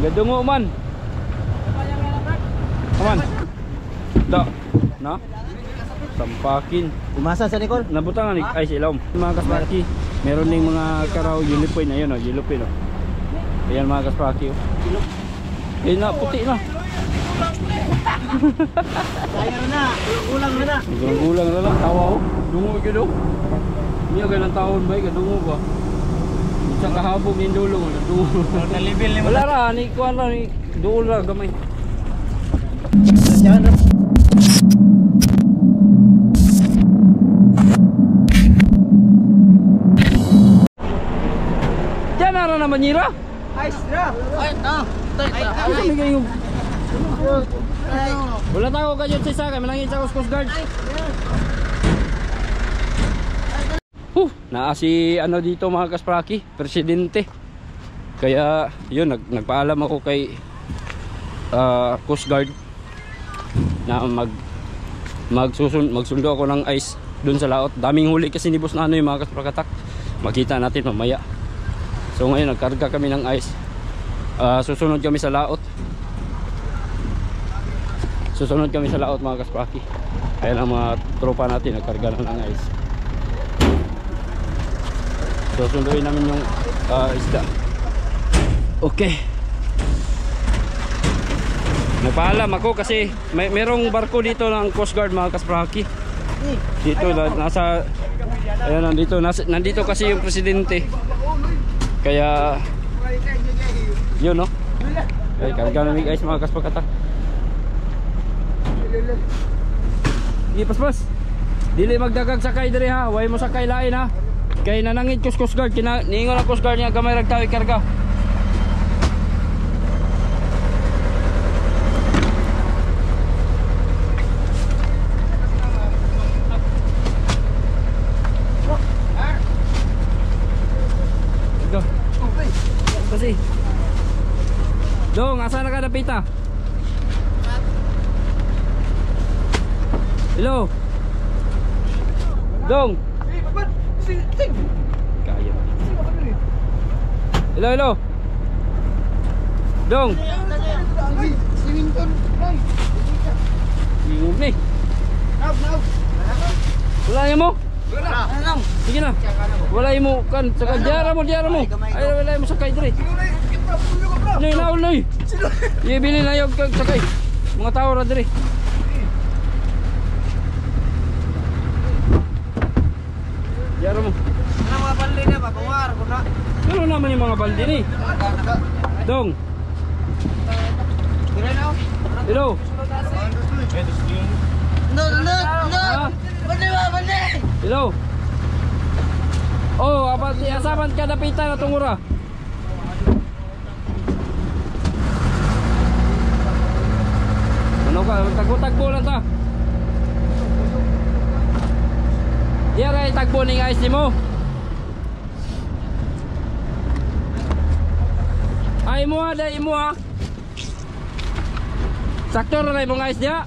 Gadungo man. Aman. Da. Na? Sampakin. Umasa sa Nicole. Nabutangan ni ay silom. Mga kaspaki, meron ding mga karaw yellow pin na 'yon, yellow pin. Ayan mga kaspaki. Eh na puti na. Kaya na, ulang na. Gulang na lang tawa oh. Dungo gyud oh. Niya ganang taon ba gadungo ba? Sa kahabog nin dulong na dungo. Na level ni Wala ra ni kuan ra ni duol ra gamay. Diyan. Diyan na naman nira. Ice na. Ay, na. Ay, wala tayo kayo sa isa kay malangit sa Coast Guard. Naa si ano dito mga kaspraki, presidente. Kaya yun nagpaalam ako kay Coast Guard na magsundo ako ng ice dun sa laot. Daming huli kasi ni boss na ano yung mga kasprakatak. Makita natin mamaya. So ngayon nagkarga kami ng ice. Susunod kami sa laot. Susunod kami sa laot mga kaspraki. Kaya ang mga tropa natin nagkarga na ng ice. Susunduin namin yung isda. Okay. Nagpaalam ako kasi merong barko dito ng Coast Guard mga kaspraki. Dito nasa ayan nandito kasi yung presidente. Kaya yun no. Ay karga namin guys mga kasprakatak. Di pas. Dili magdagag sakay diri ha. Way mo sakay lain ha. Kay nanangit Coast Guard niingon ang Coast Guard niya gamay rag tawo ikarga. Kasi Dong, asa na ka napita? Hello Dong. Kaya. Hello Dong. Bingung nih. Wala mo? Wala. Sige na. Wala mo kan saka jara mo. Ay wala mo sakay dire. Nay naul nay. Ye bili na yung sakay. Mga tao ra dire. Jara mo. Ano mga balde na babawar ko na. Ano naman yung mga balde ni? Dong. Dire na. Hello. No. Ah? Balde. Hello. Oh, apa asaban ka napita na tungura? Ano ka? Tagbo lang ta. Diya rin tagbo ning ice ni mo. Ay mo ha, dahil mo ha. Sakto na mong ice diya.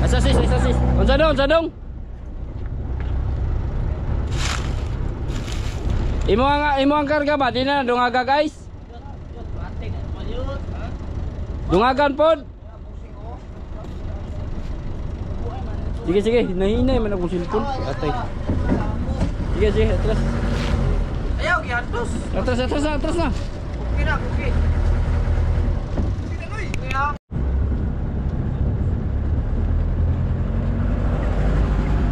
Asasis. Unsa dong? Imo ang karga ba? Di na dungaga guys. Dungagan pod. Sige, nahinay man akong cellphone. Atay. Sige, atras. Ayaw gihantos. Atras na. Okay na.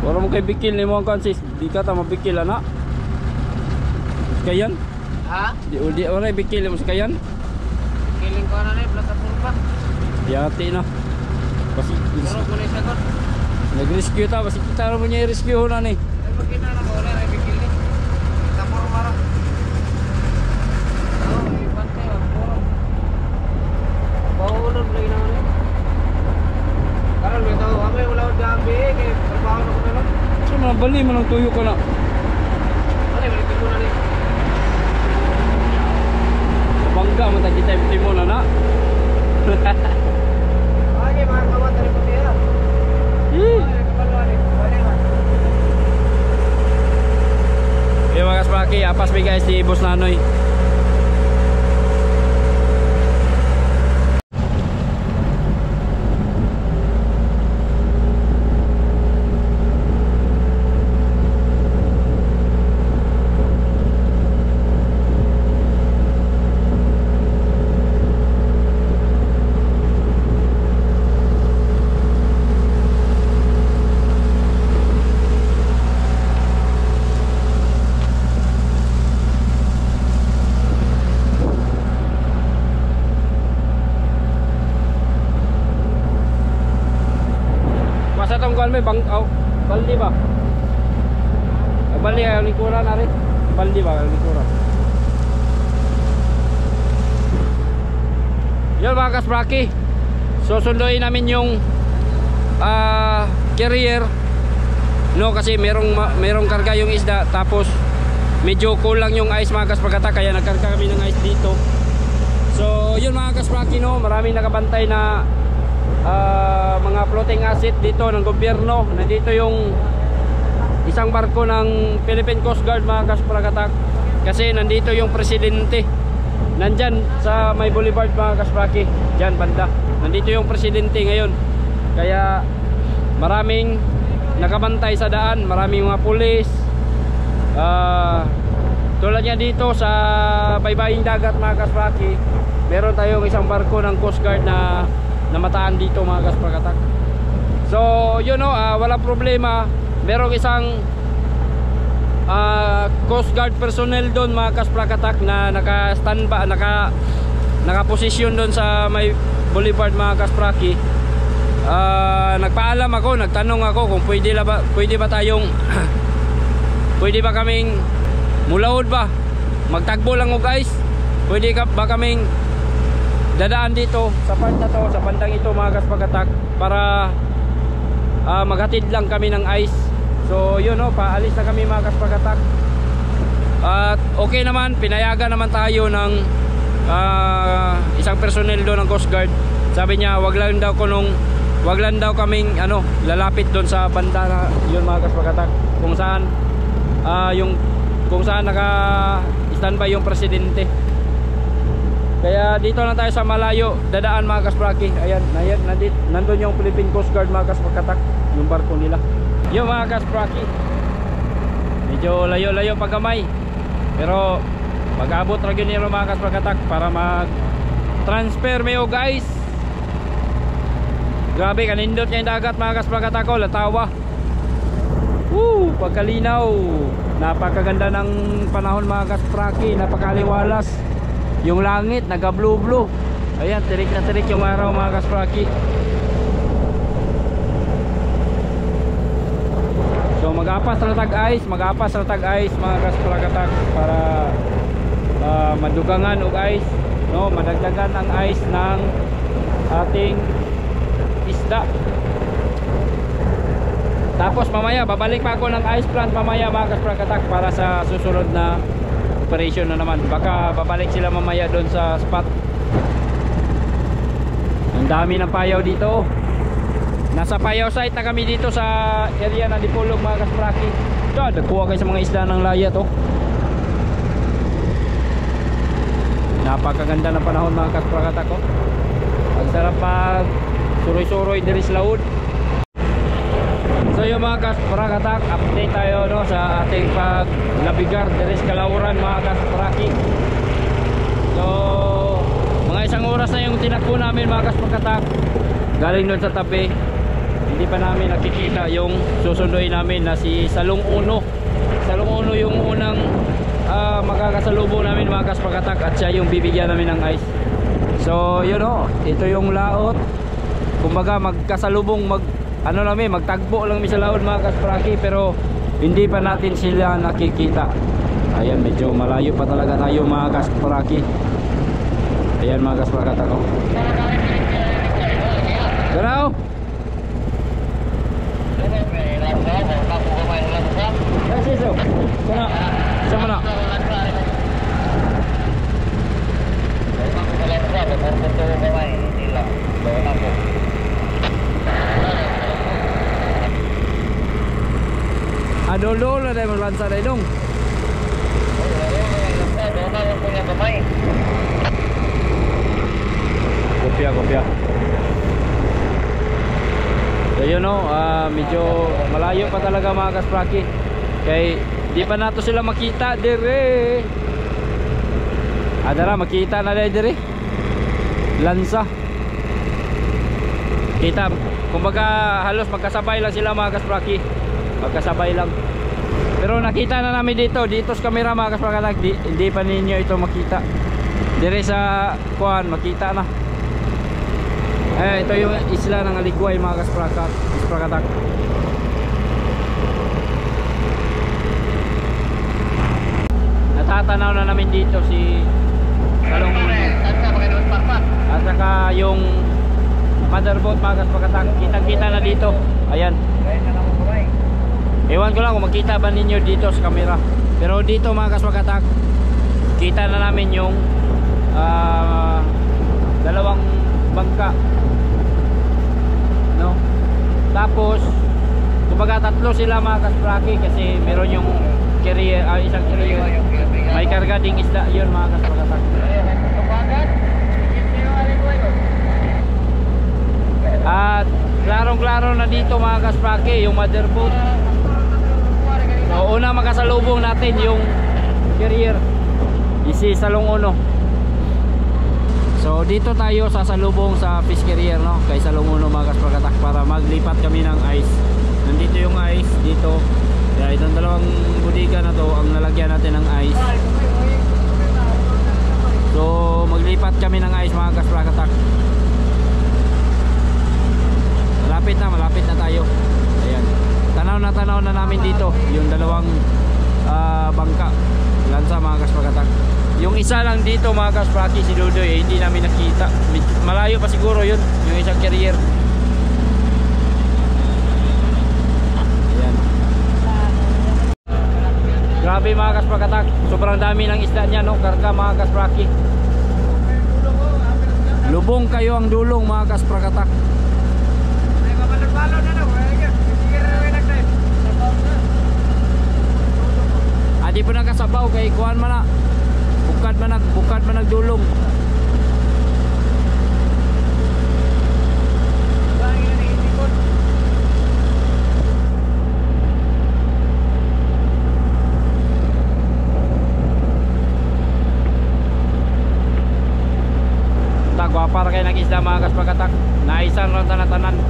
Wala mo kay bikil ni mo ang kansis. Di ka ta mabikil ana. Kayan? Ha? Di wala bikil mo sa kayan. Kiling ko na ni plataforma. Yati na. Basi Puro ko ni sagot. nag-rescue ta, basi kita ra mo niya i-rescue na ni. Ay magkita na mo na bigil ni. Plataforma ra. Oh, ibante wa puro. Bawolon lagi na ni. Karon may tawo amay wala gabi kay trabaho na ko na lang. So bali man ang tuyo ka na. Ano balik ko na ni. Bangga man ta kita mo na. Ay mga kawat rin po niya. Ay kapalwa ni. Kaya mga kaspraki, apas mi guys si Boss Nanoy. May bang baldi ba? Baldi ang likuran ari. Baldi ba ang likuran? Yan mga kaspraki. Susunduin namin yung carrier. No, kasi merong karga yung isda, tapos medyo kulang yung ice mga kasprakata, kaya nagkarga kami ng ice dito. So yun mga kaspraki, no, maraming nakabantay na mga floating asset dito ng gobyerno. Nandito yung isang barko ng Philippine Coast Guard mga kasprakatak, kasi nandito yung presidente. Nandyan sa may boulevard mga kaspraki, dyan banda. Nandito yung presidente ngayon, kaya maraming nakabantay sa daan, maraming mga pulis. Tulad niya dito sa baybaying dagat mga kaspraki, meron tayong isang barko ng Coast Guard na namataan dito mga kasprakatak. So yun, no, walang problema. Merong isang Coast Guard personnel doon mga kasprakatak na naka-standby, naka-posisyon doon sa may boulevard mga kaspraki. Nagpaalam ako, nagtanong ako kung pwede ba tayong pwede ba kaming mulahod ba, magtagbo lang o guys, pwede ba kaming dadaan dito sa part na to, sa bandang ito mga kasprakatak, para maghatid lang kami ng ice. So yun, no, paalis na kami mga kasprakatak. At okay naman, pinayagan naman tayo ng isang personnel doon ng Coast Guard. Sabi niya wag lang daw kaming lalapit doon sa banda na yun mga kasprakatak, kung saan naka-standby yung presidente. Kaya dito na tayo sa malayo dadaan mga kaspraki. Ayan, nandun yung Philippine Coast Guard mga kasprakatak, yung barko nila. Yung mga kaspraki, medyo layo-layo pagkamay, pero mag-abot ragin nila mga kasprakatak para mag-transfer mayo guys. Grabe, kanindot niya yung dagat mga kasprakatak ko, latawa. Woo, pagkalinaw, napakaganda ng panahon mga kaspraki, napakaliwalas. Yung langit naga blue. Ayan, tirik na tirik yung araw mga kaspraki. So mag-apas na tag ice mga kasprakatak, para madugangan og ice, no, madagdagan ang ice ng ating isda. Tapos mamaya babalik pa ako ng ice plant mamaya mga kasprakatak, para sa susunod na operation na naman. Baka babalik sila mamaya doon sa spot. Ang dami ng payaw dito. Nasa payaw site na kami dito sa area ng Dipolog mga kaspraki. Nagkuha kayo sa mga isda ng laya to. Napakaganda ng panahon mga kasprakatak ko. Ang sarap pag suroy-suroy diri sa laod. So yung mga kasprakatak, update tayo, no, sa ating paglabigar diri sa Kalauran mga kaspraki. So mga isang oras na yung tinakbo namin mga kasprakatak, galing doon sa tabi. Hindi pa namin nakikita yung susunduin namin na si Salong Uno. Salong Uno yung unang makakasalubong namin mga kasprakatak, at siya yung bibigyan namin ng ice. So yun, no, ito yung laot. Kumbaga magkasalubong, magtagbo lang sa laot mga kaspraki, pero hindi pa natin sila nakikita. Ayan, medyo malayo pa talaga tayo mga kaspraki. Ayan mga kasprakatak ko. Ganaw? Sana? Sama na? Adol-dol na tayo maglansa na idong. no, medyo malayo pa talaga mga kaspraki. Kay di pa nato sila makita dire. Adara makita na dire. Lansa. Kita, kumbaga halos magkasabay lang sila mga kaspraki. Magkasabay lang. Pero nakita na namin dito sa camera mga kaspraki, hindi pa ninyo ito makita. Dire sa kuan makita na. Ito yung isla ng Aligway mga kasprakatak. Natatanaw na namin dito si Salong at saka yung motherboard mga kasprakatak. Kitang-kita na dito. Ayan. Ewan ko lang kung makita ba ninyo dito sa camera. Pero dito mga kasprakatak, kita na namin yung dalawang bangka, no? Tapos kumbaga tatlo sila mga kaspraki kasi meron yung carrier, isang carrier may karga ding isda yun mga kasprakatak. At klarong-klaro na dito mga kaspraki yung motherboard. So una makasalubong natin yung carrier isi Salong 1. So dito tayo sasalubong sa fish carrier, no, kay Salong 1 mga kasprakatak, para maglipat kami ng ice. Nandito yung ice dito. Kaya itong dalawang budiga na to ang nalagyan natin ng ice. So maglipat kami ng ice mga kasprakatak. Malapit na tayo. Ayan. Tanaw na namin dito yung dalawang bangka lansa mga kasprakatak. Yung isa lang dito mga kaspraki, si Dudoy, hindi namin nakita. Malayo pa siguro yun, yung isang carrier. Ayan. Grabe mga kasprakatak, sobrang dami ng isda niya, no? Karga mga kaspraki. Lubong kayo ang dulong mga kasprakatak. Di pa nakasabaw kay kuhan man na. Bukad man nagdulong. Tagwa para kay nag-isda mga kasprakatak. Naisan ron tanan-tanan.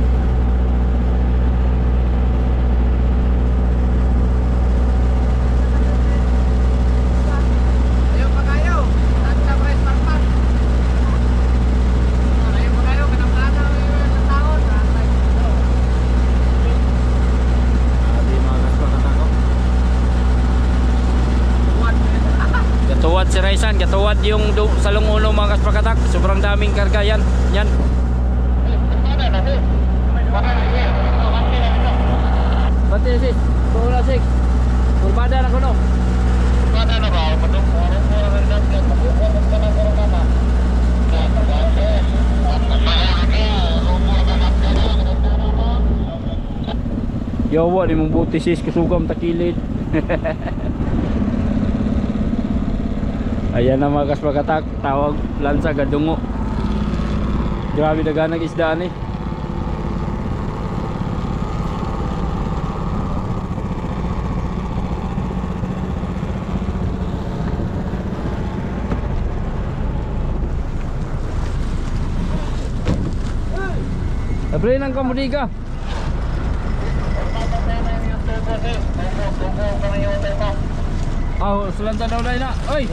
Si Raisan, katuwad yung Salong 1 mga kasprakatak. Sobrang daming karga yan. Bati sis, pula sik. Kurbada na kuno. Kurbada na ba? Yawa ni mong buti sis, kasugam takilid. Ayan na mga kasprakatak, tawag lansa gadungo. Grabe daganang isdaan eh. Abre nang kamudiga. Oh, uslansa daw na. Oy.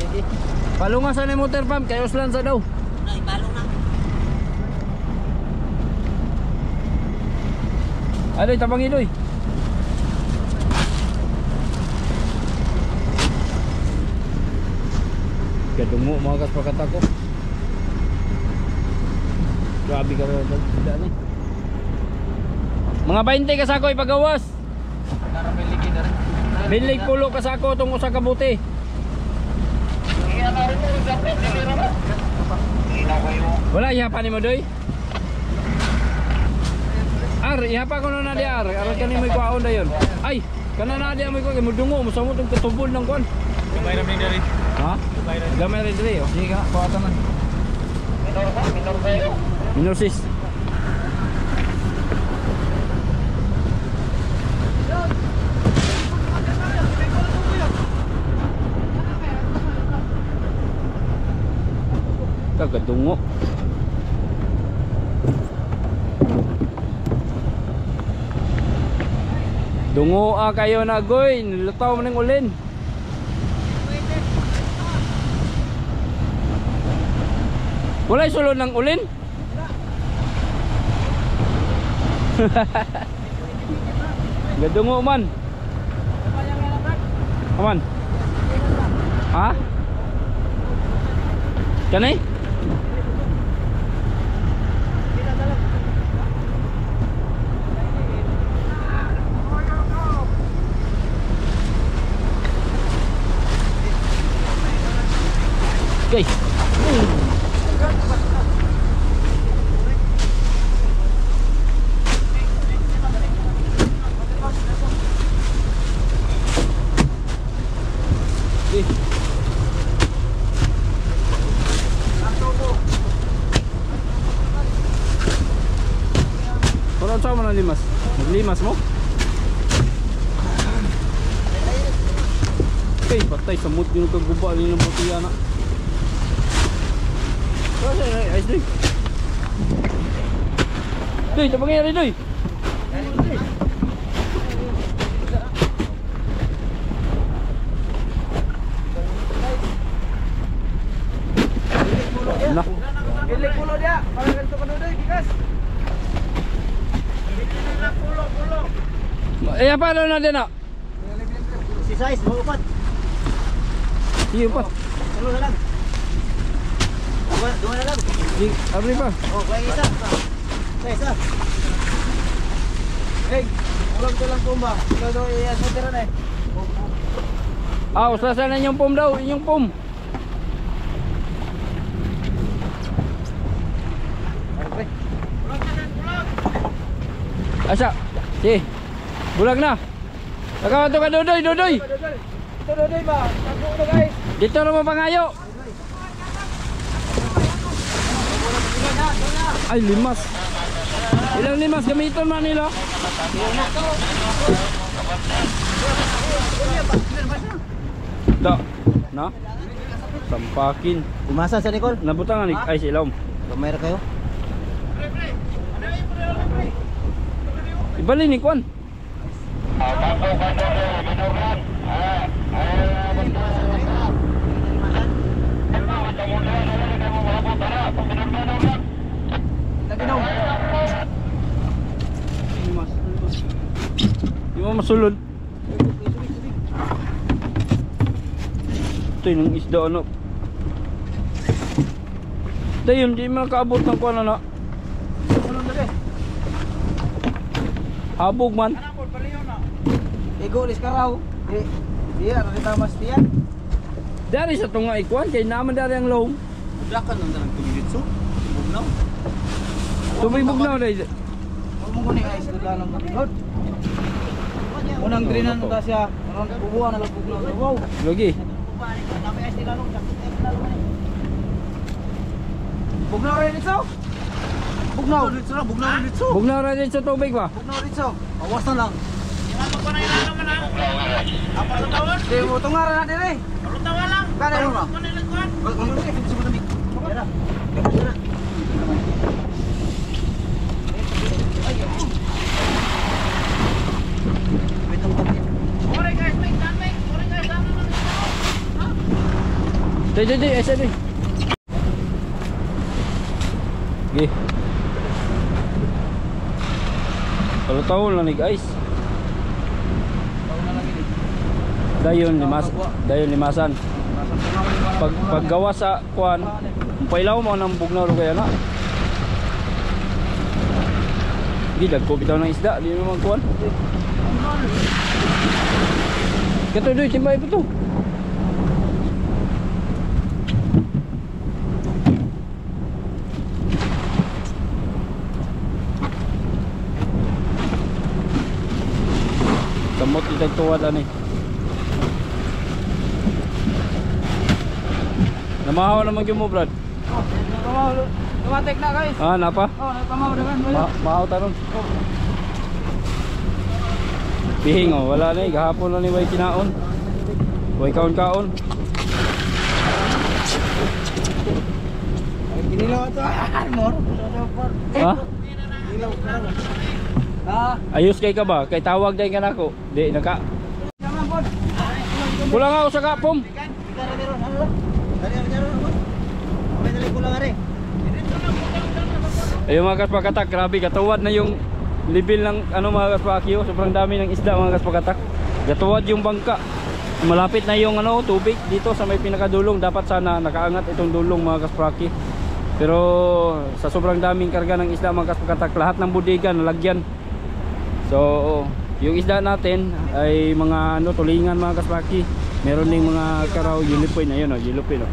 Palunga sa ni motor pump kay uslansa daw. Ay, palunga. Adoy tabang idoy. Gadungo mga kasprakatak ko. Grabe ka rin dali. Mga 20 kasako ipagawas. Bilig pulo kasako itong usa ka buti. Wala ihapa ni mo doy. Ar ihapa ko na di ar. Aron kani mo ikuaon dayon. Ay, kana na di mo ikuha kay mudungo mo samot og katubol ng kon. Gamay ra diri. Ha? Gamay ra diri. Sige ka, kuwata man. Minor sis. Kagadungo. Dungo kayo na goy, nilutaw mo ng ulin. Wala'y sulod ng ulin? Gadungo man. Aman. Ha? Kanay? Okay. Parang saan mo na limas? Naglimas mo? Okay, patay sa mood yung kaguba rin ng butiya na. Ice drink. Doy, ito pangyayari Doy. Nah. Gilik pulo dia. Parang ganito ka Doy, bigas. Pulo. Eh apa daw na din na? Si size mo upat. Sige pa. Ano na lang. Dua na lang. Sige, abri pa. Oh, kaya isa. Isa. Hey, ulam to lang pumba. Ikaw daw i-asutira na eh. Ah, usasan na yung pom daw, yung pom. Asa? Sige. Bulag na. Nakawato ka Dodoy. Ito Dodoy ba? Takbo na guys. Dito naman pangayo. Ay, limas. Ilang limas gamiton man nila? Da. Na? Sampakin. Umasa sa Nicole. Nabutangan ni ay silom. Kamera kayo. Ibali ni Kwan. Di mo masulod. Ito yung isda ano. Dayon, di mo nakaabot ng Kwan na. Habog man. Igo lis karaw. Di ano kita mas tiyan. Dari sa tunga ikuan kay naman dari ang low. Dakan nang dalang tubig so. Bugnaw. Tubig bugnaw dai. Mo mo ni guys dala lang matigod. Unang drinan ta siya. Aron bubuan na lang bugnaw. Wow. Lagi. Bugnaw rin ito. Bugnaw dito na, bugnaw dito. Bugnaw ra din sa tubig ba? Bugnaw dito. Awas na lang. Apa sa tawon? Di mo tungaran na dire. Tawa lang. Kada mo ba? Di, esa di. Gi. Kalau tahun lah nih guys. Dayon limasan. Paggawa sa kuan, pailaw mo nang bugnaw ro kaya na. Gidag ko bitaw ng isda, di mo kuan. Kato doy timbay pa to. Samot itag tuwad ani. Namahaw naman yung mo brad. Tumatek na guys. Ah, napa? Oh, nagpamaw na kan. Mahaw taron. Bihing oh, wala na eh. Gahapon na ni way kinaon. Way kaon-kaon. Ilaw ito. Mor. Ha? Ilaw karon. Ah, Ayos kay ka ba? Kay tawag day ka nako. Di naka. naman pod. Kulang ako sa kapom. Ikara meron ano? Dari meron pod. May dali kulang are. Ayun mga kaspakatak, grabe katuwad na yung level ng ano mga kaspakyo. Sobrang dami ng isda mga kaspakatak. Katuwad yung bangka. Malapit na yung ano tubig dito sa may pinakadulong. Dapat sana nakaangat itong dulong mga kaspaki. Pero sa sobrang daming karga ng isda mga kaspakatak, lahat ng bodega nalagyan. So yung isda natin ay mga ano tulingan mga kaspaki. Meron ding mga karaw, yellowfin. Ayun oh, yellowfin oh.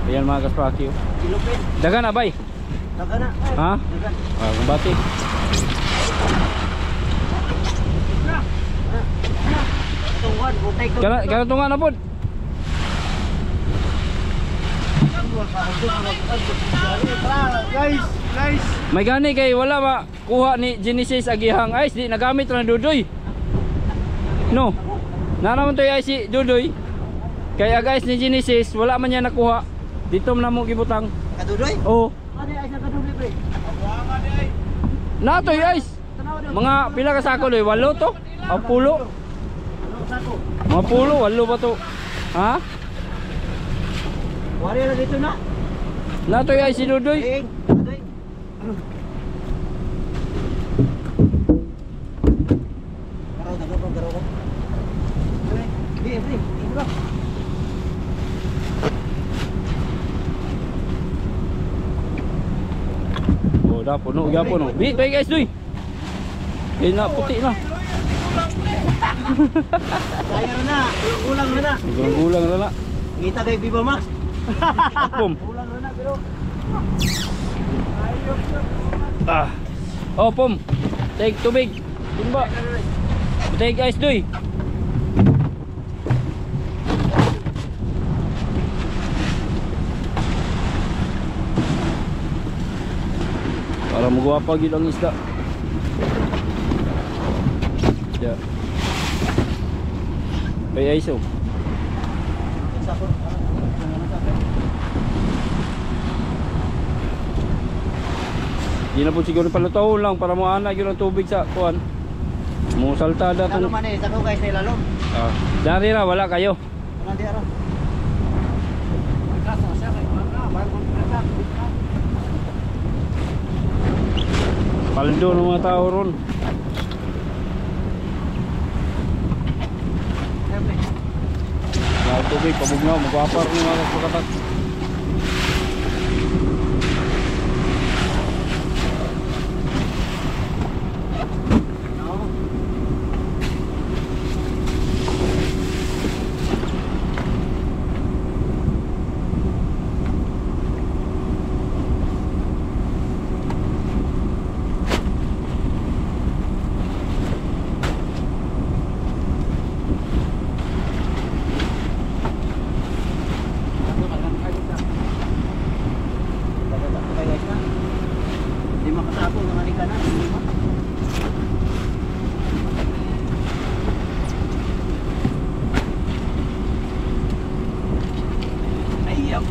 Ayan mga kaspaki oh. Ilupin. Dagan na bay. Daga na. Ha? Daga. Ah, kumbati. Tuwan, butay ko. Kana tunga na pod. Guys, guys. May gani kay wala ba kuha ni Genesis agihang ice di nagamit ra Dudoy. No. Nanaman to yung ice si Dudoy. Kaya guys ni Genesis wala man niya nakuha. Dito man mo gibutang. Kadudoy? Oh. Ano ay sa kadudoy pre? Nato yung ice. Mga pila ka sako doy? 8 to? O pulo? Ano sako? Mga pulo, 8 ba to? Ha? Wari na dito na. Nato yung ice si Dudoy. Kadudoy. Garaw daga ko, garaw ko. Di, pre, ibra. Oh, da puno gyapon no. Bi, bay guys doy. Eh na puti na. Sayang na, ulang na na. Gulang ra na. Ngita kay Viva Max. Apom. Ulang na na pero. Ah. Oh, pom. Take tubig. Timba. Take ice doy. Para magwapa gid ang isda. Ya. Bay ice oh. Sako. Di na po siguro palutaw lang para moana yun ang tubig sa kuan. Mo saltada Lalo tong. man eh, sako guys ni lalo. Ah, dari ra wala kayo. Wala di ara. Kasa sa kay mga bago na. Paldo ng mga tao ron. Wala tubig, pabugnaw, magwapar ng mga pagkatak. Di makasako ng halika na. Ayam.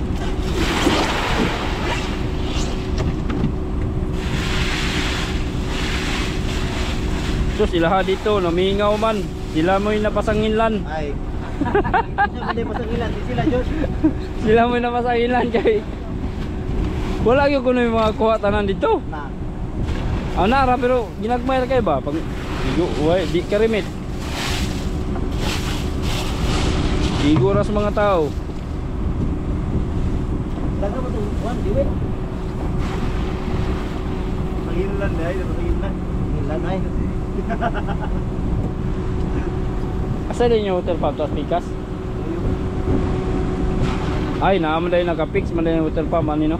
So sila ha dito, namingaw man. Sila mo'y napasanginlan. Ay. Isa ba di pasangilan di sila Diyos. Sila mo'y napasanginlan kay wala yung kuno yung mga kuha tanan dito. Na. Ang nara pero ginagmay ra kay ba pag di karimit. Igura sa mga tao. Daga ba to? Wan diwe. Pahinlan dai, pahinlan. Pahinlan ay. Asa din yung water pump tas pikas? Ay, naman dahil naka-fix man dahil yung water pump ano no?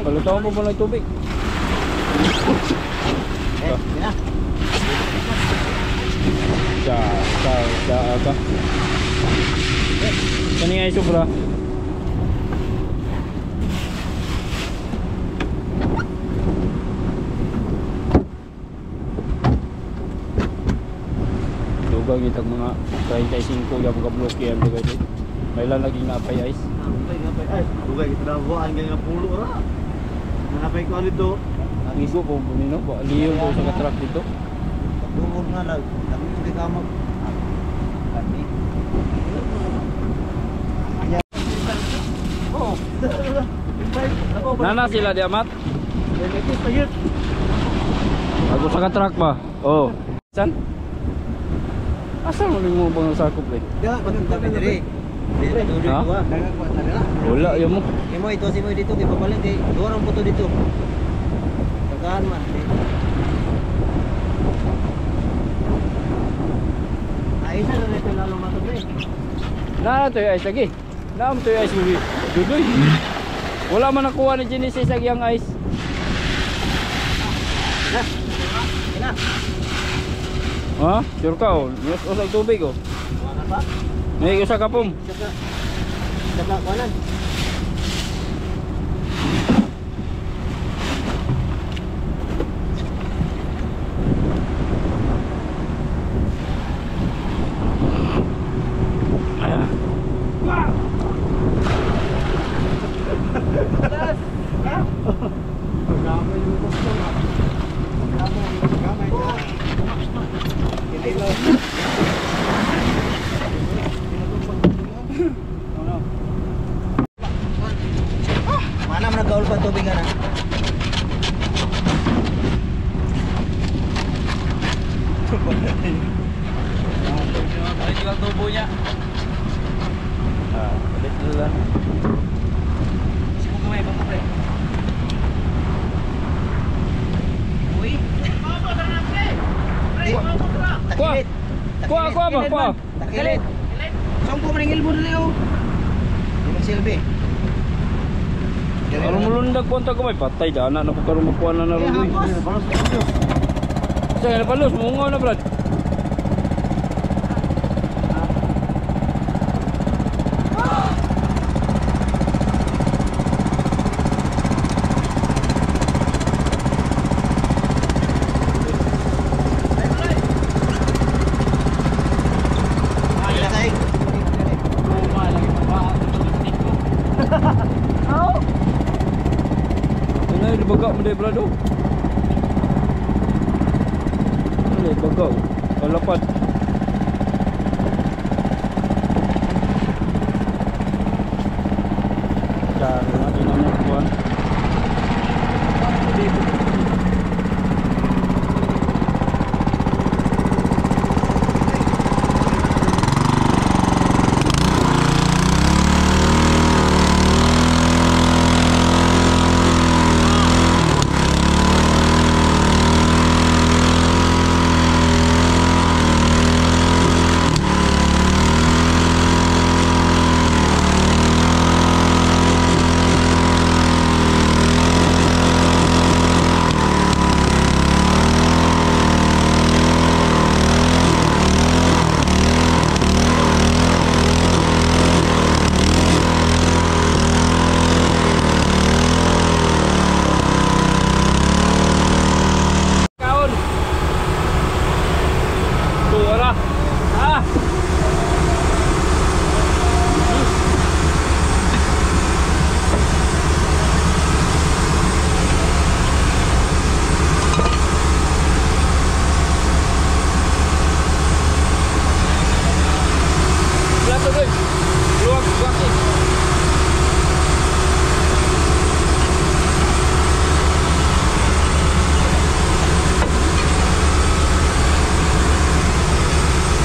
Palutaw mo mo ng tubig. Eh, na. Ka. Kani ay sobra. Dugang itag mga 35 yung mga bloke yan guys. May lang lagi napay ice. Ay, dugay kita na buwan ganyan pulo ra. Napay ko dito. Igo ko bunino ba liyon ko sa truck dito. Dungog nga lang. Tapi hindi ka mag kami. Oh. Nana sila di amat. Ako sa truck ba? Oh. San? Asa mo ning mo bang sakop eh? Ya, pagka diri. Ha? Wala yo mo. Imo ito si mo dito kay papalit kay dorang puto dito. Tagaan man. Ay sa dito lalo matuloy. Na to ice lagi. Naam to ice mo. Dudoy. Wala man nakuha ni Genesis ang yang ice. Ina. Ha? Sure ka oh. Mas usag tubig oh. Wala pa. May usa ka pom. Saka kanan. Mana man nagaul pa tubig na? Balik lang tubo niya. Ah, balik lang. Sino kumay ba mo pre? Uy. Kuha. Kuha ba? Kuha. Takilit. Saan ko maringil mo dali oh? Di magsilbi. Ano mulundag punta ko may patay da anak na pagkaroon makuha na naroon doy. Sige na palos, mungaw na brad. Ano yung baga mo day brado? Ano yung baga oh? Kalapad. Kaya natin ang nakuha.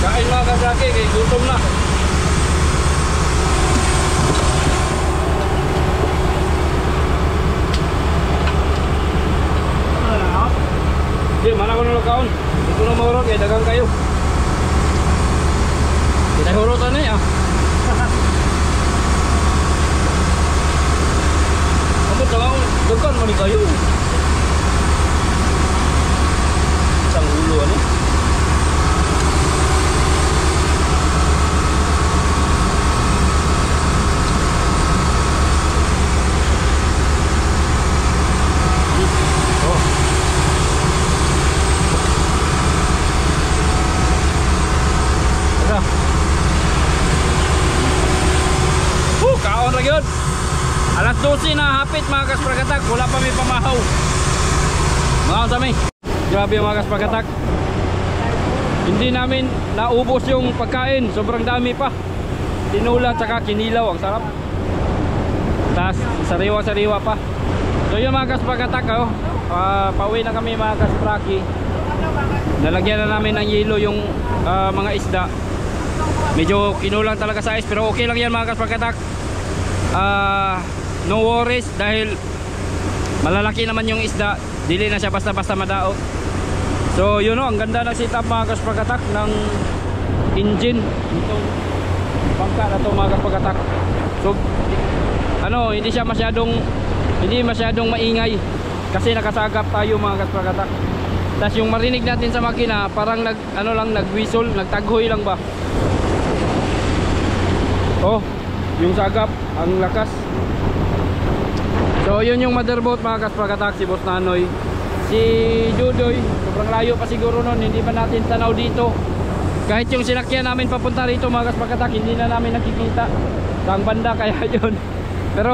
Kain mga kasaki, kay gutom na. Di, mana ko na kaon. Ito na mahurot, kaya dagang kayo. Kita hurotan na ya. Kamu dagang, dagang mani kayo. Isang ulo ano. 12 na hapit mga kasprakatak, wala pa may pamahaw. Mga kami. Grabe mga kasprakatak. Hindi namin naubos yung pagkain, sobrang dami pa. Tinula tsaka kinilaw, ang sarap. Tapos sariwa-sariwa pa. So yun mga kasprakatak, oh. Pauwi na kami mga kaspraki. Nalagyan na namin ng yelo yung mga isda. Medyo kinulang talaga sa ice, pero okay lang yan mga kasprakatak. No worries dahil malalaki naman yung isda. Dili na siya basta-basta madaot. So yun o, ang ganda ng setup mga kasprakatak ng engine itong bangka na ito mga kasprakatak. So ano, hindi masyadong maingay kasi nakasagap tayo mga kasprakatak. Tapos yung marinig natin sa makina parang nag-whistle, nagtaghoy lang ba. Oh, yung sagap, ang lakas. So yun yung motherboard mga kasprakatak, si Boss Nanoy. Si Dudoy, sobrang layo pa siguro nun, hindi pa natin tanaw dito. Kahit yung sinakyan namin papunta rito mga kasprakatak, hindi na namin nakikita saang banda kaya yun. Pero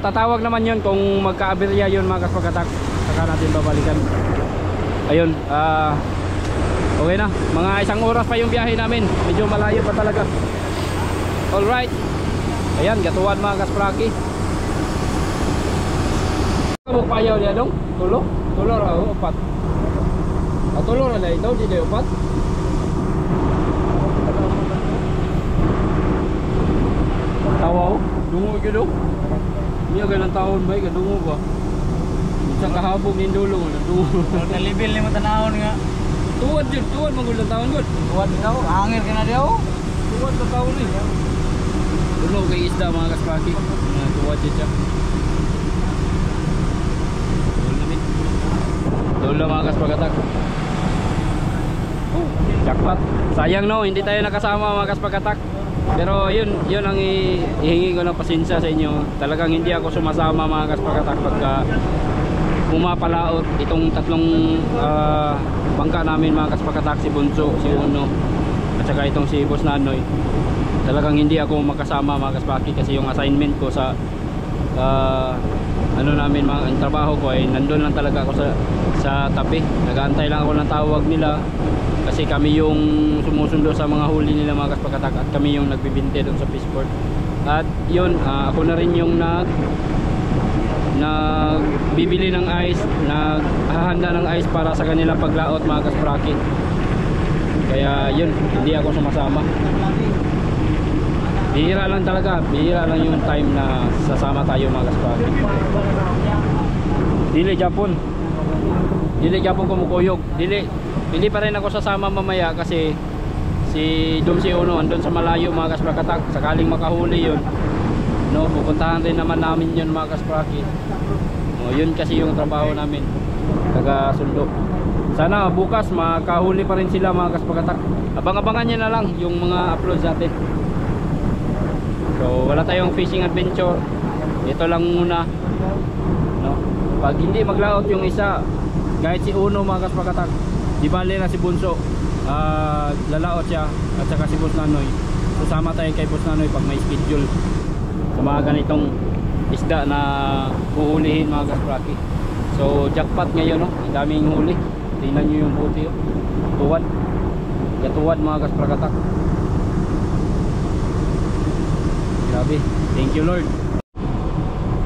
tatawag naman yun kung magka-aberya yun mga kasprakatak, saka natin babalikan. Ayun, okay na, mga 1 oras pa yung biyahe namin, medyo malayo pa talaga. Alright, ayan, gatuan mga kaspraki. Magpayaw niya dong, tulo ra o upat. Tulo ra na ito, di na upat. Tawaw, dungo ka dong. Niya ganang taon ba, kadungo ba? Isang kahabog ni dulong, dungo. Nalibil ni mo tanahon nga. Tuwad magulang taon gud. Tuwad daw, angir ka na daw. Tuwad ka taon ni. Dulo kay isda mga kaspraki. Tuwad dyan siya. Dulo mga kasprakatak. Jackpot. Sayang no, hindi tayo nakasama mga kasprakatak. Pero yun ang ihingi ko ng pasensya sa inyo. Talagang hindi ako sumasama mga kasprakatak pagka pumapalaot itong tatlong bangka namin mga kasprakatak, si Bunso, si Uno at saka itong si Boss Nanoy. Talagang hindi ako makasama mga kaspraki kasi yung assignment ko sa namin ang trabaho ko ay nandun lang talaga ako sa tabi. Nag-aantay lang ako ng tawag nila kasi kami yung sumusundo sa mga huli nila mga kasprakatak at kami yung nagbibinte doon sa fishport. At yun, ako na rin yung nagbibili ng ice, naghahanda ng ice para sa kanila paglaot mga kaspraki. Kaya yun, hindi ako sumasama. Bihira lang talaga, bihira lang yung time na sasama tayo mga kaspraki. Dili Japon kumukuyog. Dili pa rin ako sasama mamaya kasi si Uno andun sa malayo mga kasprakatak. Sakaling makahuli yun, no, pupuntahan rin naman namin yun mga kaspraki. Yun kasi yung trabaho namin, taga sundo. Sana bukas makahuli pa rin sila mga kasprakatak. Abang-abangan nyo na lang yung mga uploads natin. So wala tayong fishing adventure, ito lang muna, no? Pag hindi maglaot yung isa, kahit si Uno mga kasprakatak, di bale na si Bunso, lalaot siya at saka si Boss Nanoy. Susama tayo kay Boss Nanoy pag may schedule sa mga ganitong isda na huhulihin mga kaspraki. So jackpot ngayon, no? Ang daming huli. Tingnan nyo yung buti, oh. Tuwad, gatuwad mga kasprakatak. Grabe, thank you Lord.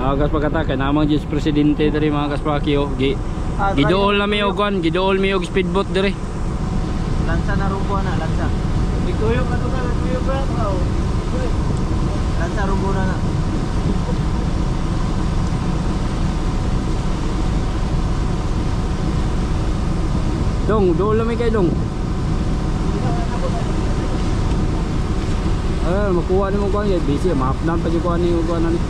Mga kasprakatak, namang Diyos Presidente dari mga kaspraki, oh. Gidool na may ogan, gidool may og speedboat dire. Lansa na rumbo na, lansa. Iguyog ka to ka, iguyog ka. Lansa rumbo na. Dong, dool na may kayo dong. Makuha ni mo kuha niya, busy, ma-updown pa yung kuha ni mo kuha na ni.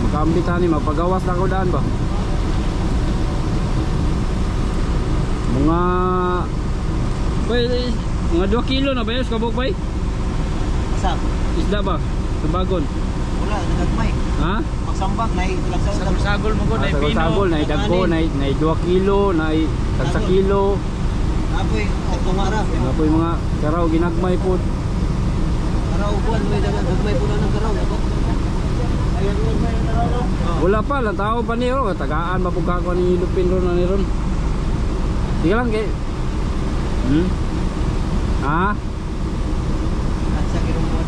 Makaambitan ni, mapagawas na ako daan ba? Mga 2 kilo na ba yun? Kabog ba yun? Sak. Isda ba? Sabagon? Wala, nagmay. Ha? Magsambak, sagol mo ko, na pino. Sagol, na dagko, na 2 kilo, na tagsa kilo. Apoy, tumara. Apoy mga karaw, ginagmay po. Para upuan mo dagan gagmay pula ng karaw na. Ayan mo may karaw. Wala pa lang tao pa niyo, tagaan mapugka ko ni Lupin ron na ni ron. Sige lang kay. Ha? Sa kirumuan.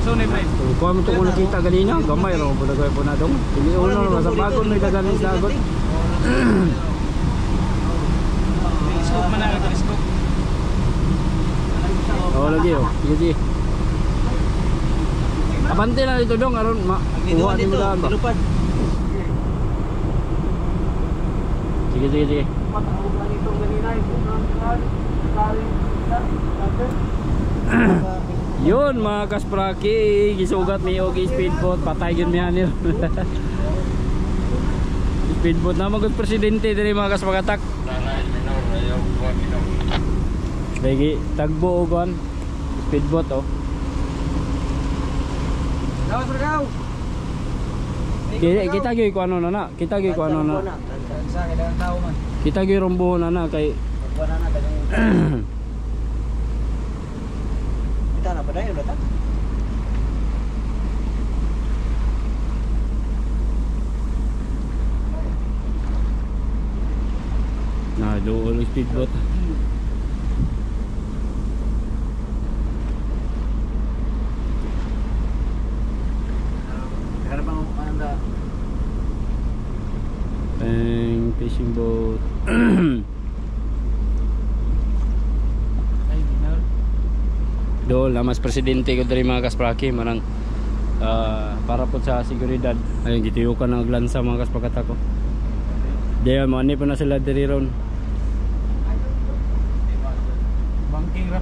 So ni Mike. Kuha mo to ko nakita ganina, gamay ro po dagay po na dong. Dili uno na sa bagon may dagan ni sagot. Scoop man na telescope. Oh lagi oh. Sige. Abante na dito dong aron kuha ni mo daan ba. Sige. Yun mga kaspraki, gisugat mi og speedboat, patay gyud mi anil. Speedboat na magud presidente diri mga kaspagatak. Lagi tagbo og an speedboat oh. Daw surgaw. Kita gyud ko ano na, kita gyud ko ano na. Sa kailangan tao man. Kita gyud rombo na kay Wala na dagang. Kita na pa dayon data. na doon speedboat. Fishing boat. Doon lamas presidente ko dari mga kaspraki manang para po sa seguridad. Ayun gitiyukan ang glansa mga kaspakata ko. Diyan mo ani pa na sila diri ron. Banking ra.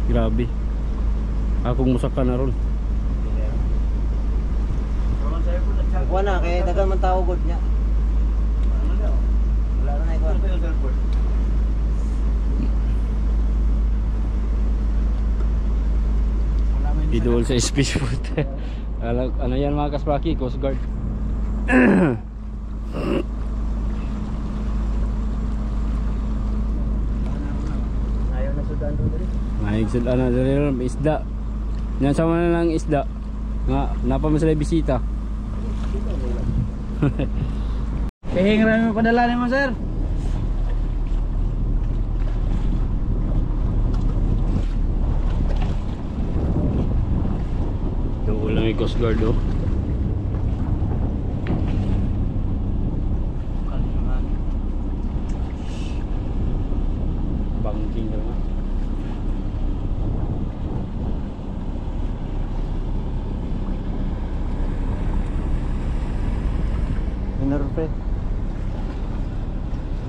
Grabe. Akong musaka na ron. Wala kay dagan man tao gud nya. Wala na ikaw. Idol sa speedboat. Ano yan mga kaspraki? Coast Guard. Ayaw na sudan do diri. Maayag sudan na diri ron isda. Yan sama na lang isda. Nga napa mo sila bisita. Pehing ra mo padala nimo sir. Yung ulang yung Coast Guard oh. Banking na nga. Bener pre.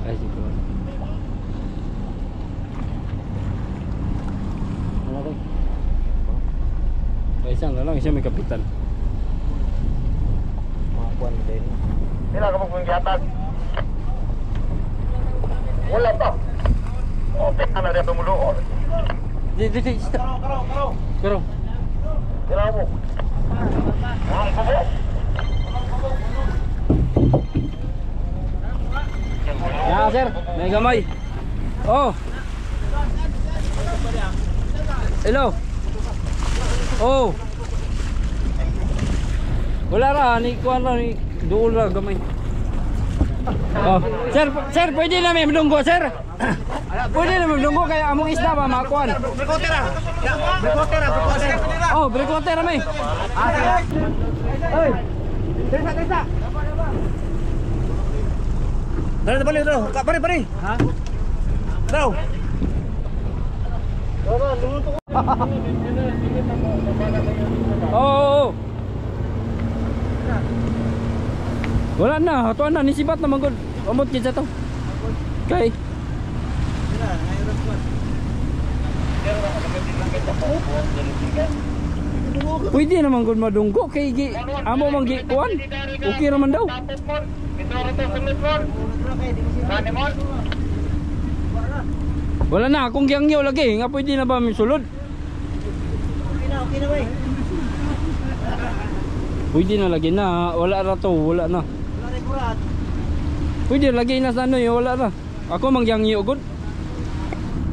Ay siguro. Wala kay. Ay isang na lang siya may kapitan. Mga kwan din. Sila ka magpanggiatan. Wala pa. Okay na rin tumulo. Di. Karo. Sila mo. Walang kubo. Ya sir, may gamay. Oh. Hello. Oh. Wala ra ni kuan ra ni duol ra gamay. Oh, sir, pwede na may mdunggo, sir. Pwede na may mdunggo kaya among isda ba makuan. Brikotera. Oh, brikotera may. Oy. Desa. Dala balik daw. Pare. Ha? Daw. Oh. Wala na, hatuan na nisibat na manggod. Amot kid sa to. Kay. Pwede naman gud madunggo kay amo man gi kuan. Okay naman daw. Wala na akong giyangyo lagi, nga pwede na ba misulod? Okay na bay. Pwede na lagi na, wala na to, wala na. Wala rin kurat. Pwede lagi na sa ano yun, wala na. Ako mang giyangyo gud.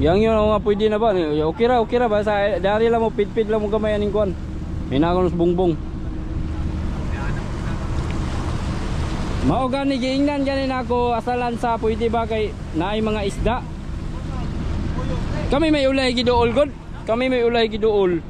Yang yun nga pwede na ba? Okay ra ba sa dari lang mo pit lang mo gamay aning kuan. Hinakon sa bungbong. Mao gani giingnan gani nako asalan sa pwede ba kay naay mga isda. Kami may ulay giduol god. Kami may ulay giduol.